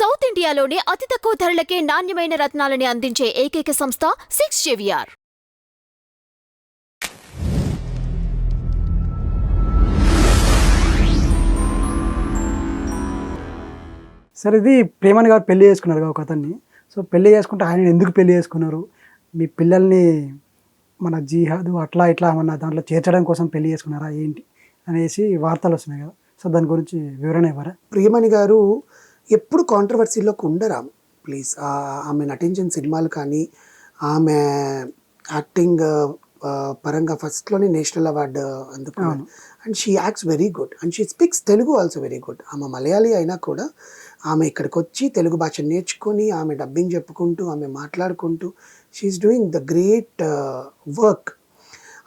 South ఇండియాలోనే అతి తక్కువ ధరలకే నాణ్యమైన రత్నాలని అందించే ఏకైక సంస్థ 6JVR. సరే, ఇది ప్రేమని గారు పెళ్లి చేసుకున్నారు ఒక అతన్ని. సో పెళ్లి చేసుకుంటే ఆయన ఎందుకు పెళ్లి చేసుకున్నారు? మీ పిల్లల్ని మన జిహాద్ అట్లా ఇట్లా ఏమన్నా దాంట్లో చేర్చడం కోసం పెళ్లి చేసుకున్నారా ఏంటి అనేసి వార్తలు వస్తున్నాయి కదా. సో దాని గురించి వివరణ ఇవ్వరా? ప్రియమణి గారు ఎప్పుడు కాంట్రవర్సీలోకి ఉండరు. ప్లీజ్, ఆమె నటించిన సినిమాలు కానీ ఆమె యాక్టింగ్ పరంగా ఫస్ట్లోనే నేషనల్ అవార్డు అందుకున్నారు. And she acts very good and she speaks Telugu also very good. ఆమె మలయాళీ అయినా కూడా ఆమె ఇక్కడికి వచ్చి తెలుగు భాష నేర్చుకొని ఆమె డబ్బింగ్ చెప్పుకుంటూ ఆమె మాట్లాడుకుంటూ she's doing the great work.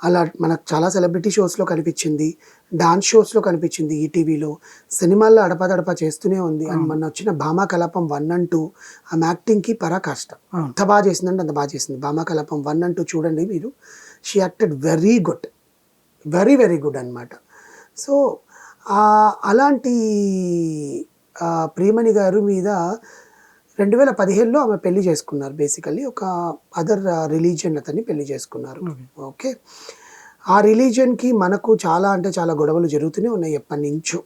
అలా మనకు చాలా సెలబ్రిటీ షోస్లో కనిపించింది, డాన్స్ షోస్లో కనిపించింది, ఈటీవీలో, సినిమాల్లో అడపాదడపా చేస్తూనే ఉంది. అండ్ మొన్న వచ్చిన భామా కలాపం 1 and 2 ఆమె యాక్టింగ్కి పరాకాష్ట. అంత బాగా చేసిందంటే అంత బాగా చేసింది. భామా కలాపం 1 and 2 చూడండి మీరు. She acted very good, very very good అనమాట. సో అలాంటి ప్రియమణి గారు మీద 2015లో ఆమె పెళ్లి చేసుకున్నారు. బేసికల్లీ ఒక అదర్ రిలీజియన్ అతన్ని పెళ్లి చేసుకున్నారు. ఓకే, ఆ రిలీజియన్కి మనకు చాలా అంటే చాలా గొడవలు జరుగుతూనే ఉన్నాయి ఎప్పటి నుంచో.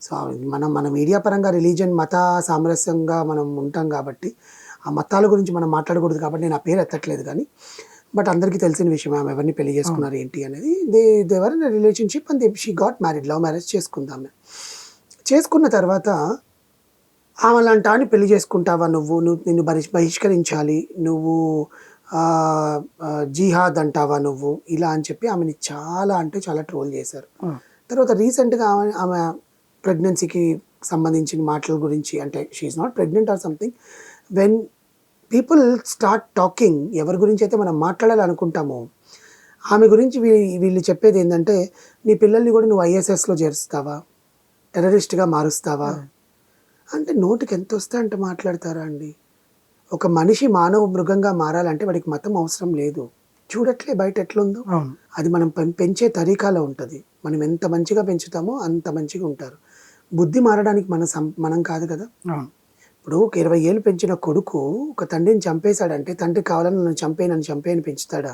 సో మన మీడియా పరంగా రిలీజియన్ మత సామరస్యంగా మనం ఉంటాం కాబట్టి ఆ మతాల గురించి మనం మాట్లాడకూడదు కాబట్టి నేను ఆ పేరు ఎత్తట్లేదు. కానీ బట్ అందరికీ తెలిసిన విషయం ఆమె ఎవరిని పెళ్లి చేసుకున్నారు ఏంటి అనేది. దేవర్ in relationship and she got married, love marriage చేసుకుందామె. చేసుకున్న తర్వాత ఆమె లాంటి ఆమెని పెళ్లి చేసుకుంటావా నువ్వు, నిన్ను బహిష్కరించాలి, నువ్వు జిహాద్ అంటావా నువ్వు, ఇలా అని చెప్పి ఆమెని చాలా అంటే చాలా ట్రోల్ చేశారు. తర్వాత రీసెంట్గా ఆమె ప్రెగ్నెన్సీకి సంబంధించిన మాటల గురించి, అంటే she's not pregnant or something, when people start talking, ఎవరి గురించి అయితే మనం మాట్లాడాలనుకుంటామో ఆమె గురించి వీళ్ళు చెప్పేది ఏంటంటే, నీ పిల్లల్ని కూడా నువ్వు ఐఎస్ఎస్లో చేరుస్తావా, టెర్రరిస్ట్గా మారుస్తావా అంటే నోటికి ఎంత వస్తే అంటే మాట్లాడతారా అండి? ఒక మనిషి మానవ మృగంగా మారాలంటే వాడికి మతం అవసరం లేదు. చూడట్లే బయట ఎట్లుందో. అది మనం పెంచే తరీకాలో ఉంటుంది. మనం ఎంత మంచిగా పెంచుతామో అంత మంచిగా ఉంటారు. బుద్ధి మారడానికి మనం కాదు కదా. ఇప్పుడు ఒక 20 ఏళ్ళు పెంచిన కొడుకు ఒక తండ్రిని చంపేశాడంటే తండ్రి కావాలని నన్ను చంపేయని పెంచుతాడా?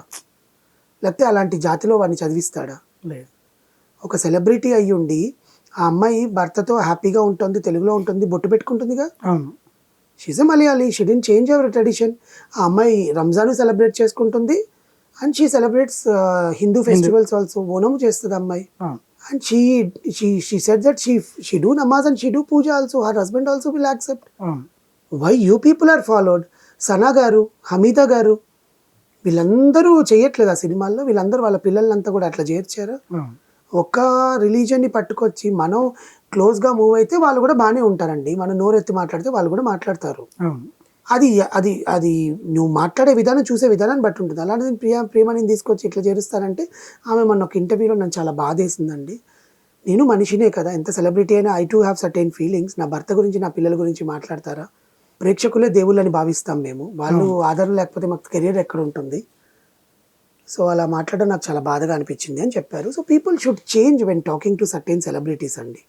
లేకపోతే అలాంటి జాతిలో వాడిని చదివిస్తాడా? లేదు. ఒక సెలబ్రిటీ అయ్యి ఉండి ఆ అమ్మాయి భర్తతో హ్యాపీగా ఉంటుంది, తెలుగులో ఉంటుంది, బొట్టు పెట్టుకుంటుందిగా. She's a Malayali, she didn't change our tradition. ఆ అమ్మాయి రంజాన్ సెలబ్రేట్ చేసుకుంటుంది and she celebrates Hindu festivals also. Onam చేస్తుంది అమ్మాయి. And she said that she do namaz and she do puja also. Her husband also will accept. Why you people are followed? Sana గారు, హమీదా గారు వీళ్ళందరూ చేయట్లేదు ఆ సినిమాల్లో. వీళ్ళందరూ వాళ్ళ పిల్లలంతా కూడా అట్లా చేర్చారు. ఒక రిలీజియన్ని పట్టుకొచ్చి మనం క్లోజ్గా మూవ్ అయితే వాళ్ళు కూడా బాగానే ఉంటారండి. మనం నోరెత్తి మాట్లాడితే వాళ్ళు కూడా మాట్లాడతారు. అది అది అది నువ్వు మాట్లాడే విధానం, చూసే విధానాన్ని బట్టి ఉంటుంది. అలాంటిది ప్రియమణిని తీసుకొచ్చి ఇట్లా చేరుస్తానంటే ఆమె మొన్న ఒక ఇంటర్వ్యూలో నన్ను చాలా బాధేసిందండి. నేను మనిషినే కదా, ఎంత సెలబ్రిటీ అయినా I to have certain feelings. నా భర్త గురించి, నా పిల్లల గురించి మాట్లాడతారా? ప్రేక్షకులే దేవుళ్ళని భావిస్తాం మేము. వాళ్ళు ఆదరణ లేకపోతే మాకు కెరీర్ ఎక్కడ ఉంటుంది? సో అలా మాట్లాడడం నాకు చాలా బాధగా అనిపించింది అని చెప్పారు. So people should change when talking to certain celebrities అండి.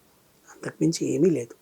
అంతకుమించి ఏమీ లేదు.